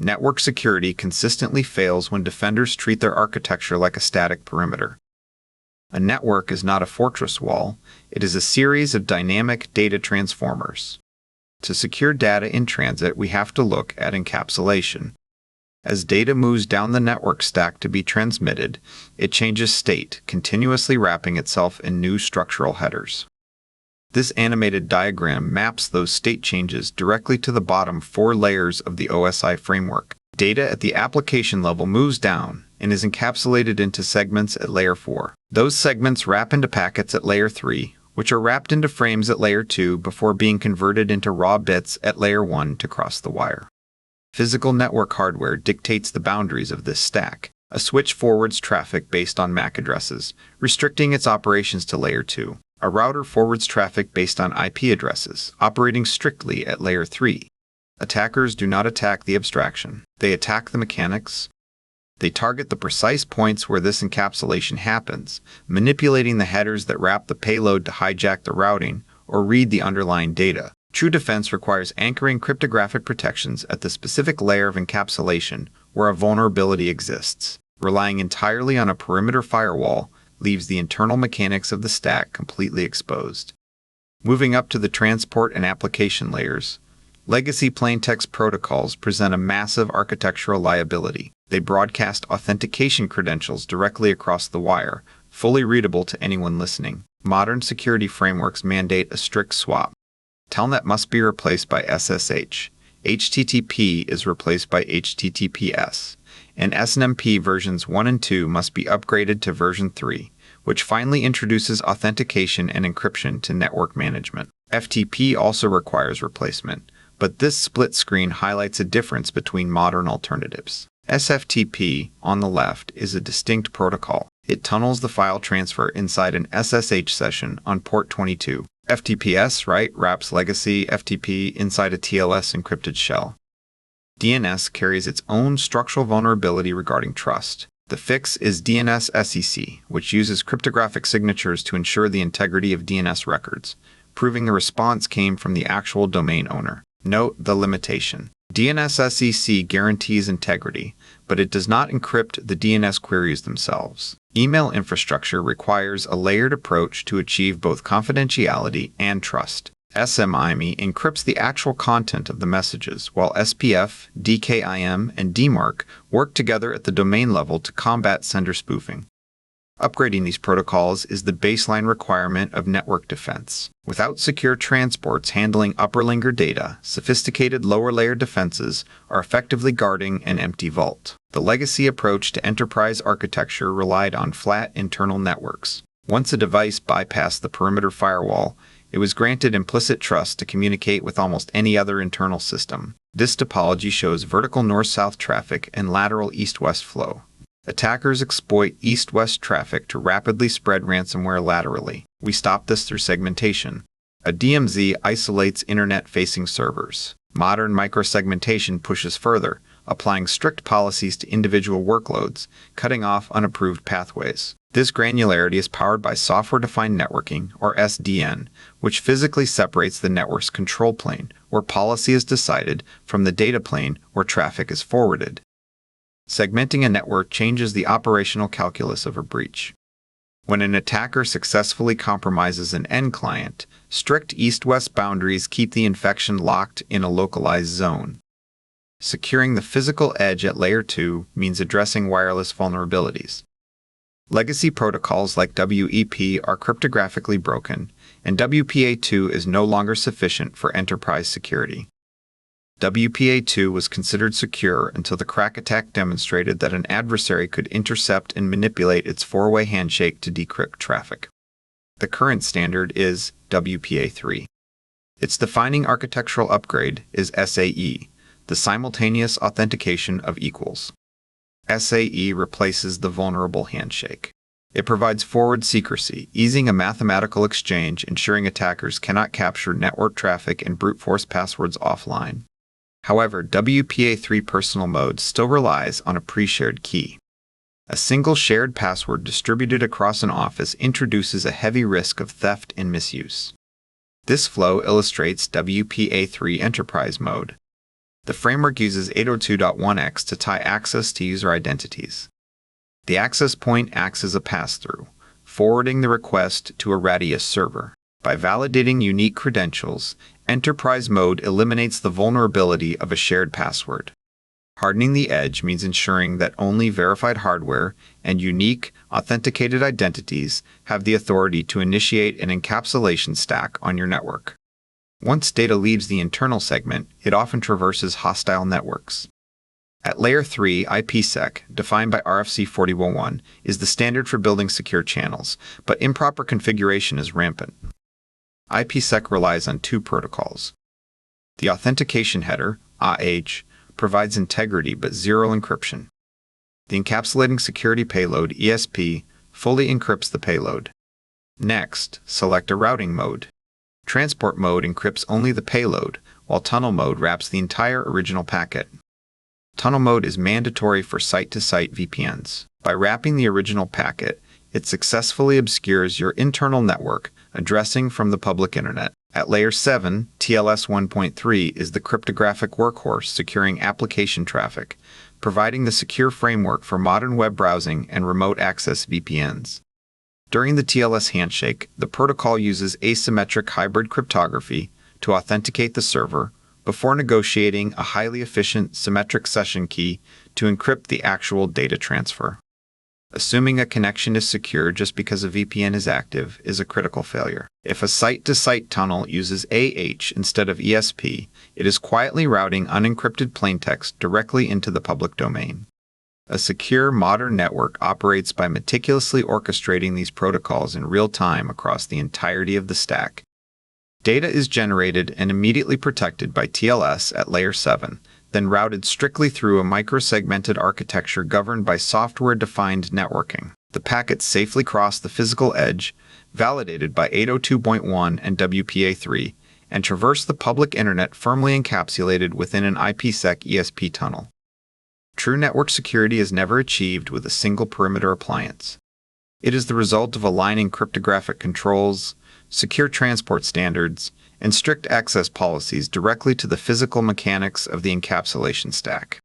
Network security consistently fails when defenders treat their architecture like a static perimeter. A network is not a fortress wall, it is a series of dynamic data transformers. To secure data in transit, we have to look at encapsulation. As data moves down the network stack to be transmitted, it changes state, continuously wrapping itself in new structural headers. This animated diagram maps those state changes directly to the bottom 4 layers of the OSI framework. Data at the application level moves down and is encapsulated into segments at layer 4. Those segments wrap into packets at layer 3, which are wrapped into frames at layer 2 before being converted into raw bits at layer 1 to cross the wire. Physical network hardware dictates the boundaries of this stack. A switch forwards traffic based on MAC addresses, restricting its operations to layer 2. A router forwards traffic based on IP addresses, operating strictly at layer 3. Attackers do not attack the abstraction. They attack the mechanics. They target the precise points where this encapsulation happens, manipulating the headers that wrap the payload to hijack the routing or read the underlying data. True defense requires anchoring cryptographic protections at the specific layer of encapsulation where a vulnerability exists. Relying entirely on a perimeter firewall leaves the internal mechanics of the stack completely exposed. Moving up to the transport and application layers, legacy plaintext protocols present a massive architectural liability. They broadcast authentication credentials directly across the wire, fully readable to anyone listening. Modern security frameworks mandate a strict swap. Telnet must be replaced by SSH. HTTP is replaced by HTTPS. And SNMP versions 1 and 2 must be upgraded to version 3, which finally introduces authentication and encryption to network management. FTP also requires replacement, but this split screen highlights a difference between modern alternatives. SFTP, on the left, is a distinct protocol. It tunnels the file transfer inside an SSH session on port 22. FTPS, right, wraps legacy FTP inside a TLS encrypted shell. DNS carries its own structural vulnerability regarding trust. The fix is DNS SEC, which uses cryptographic signatures to ensure the integrity of DNS records, proving the response came from the actual domain owner. Note the limitation. DNS SEC guarantees integrity, but it does not encrypt the DNS queries themselves. Email infrastructure requires a layered approach to achieve both confidentiality and trust. SMIME encrypts the actual content of the messages, while SPF, DKIM, and DMARC work together at the domain level to combat sender spoofing. Upgrading these protocols is the baseline requirement of network defense. Without secure transports handling upper-layer data, sophisticated lower-layer defenses are effectively guarding an empty vault. The legacy approach to enterprise architecture relied on flat internal networks. Once a device bypassed the perimeter firewall, it was granted implicit trust to communicate with almost any other internal system. This topology shows vertical north-south traffic and lateral east-west flow. Attackers exploit east-west traffic to rapidly spread ransomware laterally. We stop this through segmentation. A DMZ isolates internet-facing servers. Modern micro-segmentation pushes further, applying strict policies to individual workloads, cutting off unapproved pathways. This granularity is powered by software-defined networking, or SDN, which physically separates the network's control plane, where policy is decided, from the data plane, where traffic is forwarded. Segmenting a network changes the operational calculus of a breach. When an attacker successfully compromises an end client, strict east-west boundaries keep the infection locked in a localized zone. Securing the physical edge at layer 2 means addressing wireless vulnerabilities. Legacy protocols like WEP are cryptographically broken, and WPA2 is no longer sufficient for enterprise security. WPA2 was considered secure until the crack attack demonstrated that an adversary could intercept and manipulate its four-way handshake to decrypt traffic. The current standard is WPA3. Its defining architectural upgrade is SAE, the simultaneous authentication of equals. SAE replaces the vulnerable handshake. It provides forward secrecy, easing a mathematical exchange, ensuring attackers cannot capture network traffic and brute force passwords offline. However, WPA3 personal mode still relies on a pre-shared key. A single shared password distributed across an office introduces a heavy risk of theft and misuse. This flow illustrates WPA3 enterprise mode. The framework uses 802.1x to tie access to user identities. The access point acts as a pass-through, forwarding the request to a radius server. By validating unique credentials, enterprise mode eliminates the vulnerability of a shared password. Hardening the edge means ensuring that only verified hardware and unique, authenticated identities have the authority to initiate an encapsulation stack on your network. Once data leaves the internal segment, it often traverses hostile networks. At Layer 3, IPSec, defined by RFC 4011, is the standard for building secure channels, but improper configuration is rampant. IPSec relies on two protocols. The authentication header, AH, provides integrity but zero encryption. The encapsulating security payload, ESP, fully encrypts the payload. Next, select a routing mode. Transport mode encrypts only the payload, while tunnel mode wraps the entire original packet. Tunnel mode is mandatory for site-to-site VPNs. By wrapping the original packet, it successfully obscures your internal network, addressing from the public internet. At Layer 7, TLS 1.3 is the cryptographic workhorse securing application traffic, providing the secure framework for modern web browsing and remote access VPNs. During the TLS handshake, the protocol uses asymmetric hybrid cryptography to authenticate the server before negotiating a highly efficient symmetric session key to encrypt the actual data transfer. Assuming a connection is secure just because a VPN is active is a critical failure. If a site-to-site tunnel uses AH instead of ESP, it is quietly routing unencrypted plaintext directly into the public domain. A secure, modern network operates by meticulously orchestrating these protocols in real time across the entirety of the stack. Data is generated and immediately protected by TLS at Layer 7, then routed strictly through a micro-segmented architecture governed by software-defined networking. The packets safely cross the physical edge, validated by 802.1 and WPA3, and traverse the public internet firmly encapsulated within an IPsec ESP tunnel. True network security is never achieved with a single perimeter appliance. It is the result of aligning cryptographic controls, secure transport standards, and strict access policies directly to the physical mechanics of the encapsulation stack.